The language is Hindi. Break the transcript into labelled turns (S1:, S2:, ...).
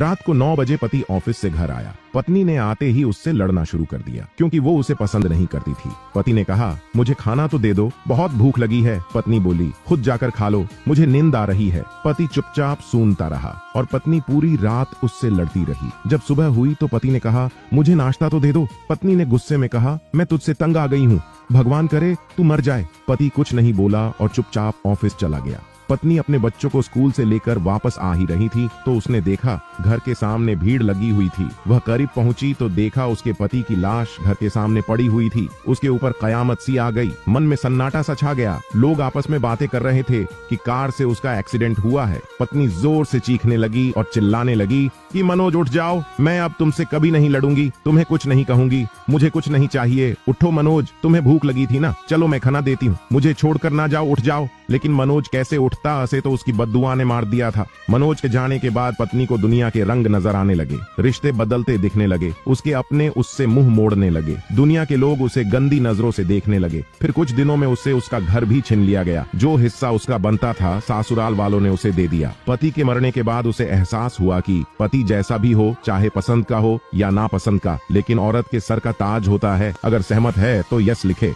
S1: रात को 9 बजे पति ऑफिस से घर आया। पत्नी ने आते ही उससे लड़ना शुरू कर दिया क्योंकि वो उसे पसंद नहीं करती थी। पति ने कहा, मुझे खाना तो दे दो, बहुत भूख लगी है। पत्नी बोली, खुद जाकर खा लो, मुझे नींद आ रही है। पति चुपचाप सूनता रहा और पत्नी पूरी रात उससे लड़ती रही। जब सुबह हुई तो पति ने कहा, मुझे नाश्ता तो दे दो। पत्नी ने गुस्से में कहा, मैं तुझसे तंग आ गई हूँ, भगवान करे तू मर जाए। पति कुछ नहीं बोला और चुपचाप ऑफिस चला गया। पत्नी अपने बच्चों को स्कूल से लेकर वापस आ ही रही थी तो उसने देखा घर के सामने भीड़ लगी हुई थी। वह करीब पहुंची तो देखा उसके पति की लाश घर के सामने पड़ी हुई थी। उसके ऊपर कयामत सी आ गई। मन में सन्नाटा सा छा गया। लोग आपस में बातें कर रहे थे कि कार से उसका एक्सीडेंट हुआ है। पत्नी जोर से चीखने लगी और चिल्लाने लगी कि मनोज उठ जाओ, मैं अब तुमसे कभी नहीं लड़ूंगी, तुम्हें कुछ नहीं कहूंगी, मुझे कुछ नहीं चाहिए। उठो मनोज, तुम्हें भूख लगी थी ना, चलो मैं खाना देती हूँ, मुझे छोड़कर ना जाओ, उठ जाओ। लेकिन मनोज कैसे उठता, हंसे तो उसकी बद्दुआ ने मार दिया था। मनोज के जाने के बाद पत्नी को दुनिया के रंग नजर आने लगे, रिश्ते बदलते दिखने लगे, उसके अपने उससे मुंह मोड़ने लगे, दुनिया के लोग उसे गंदी नजरों से देखने लगे। फिर कुछ दिनों में उससे उसका घर भी छीन लिया गया। जो हिस्सा उसका बनता था सासुराल वालों ने उसे दे दिया। पति के मरने के बाद उसे एहसास हुआ कि पति जैसा भी हो, चाहे पसंद का हो या नापसंद का, लेकिन औरत के सर का ताज होता है। अगर सहमत है तो यस लिखे।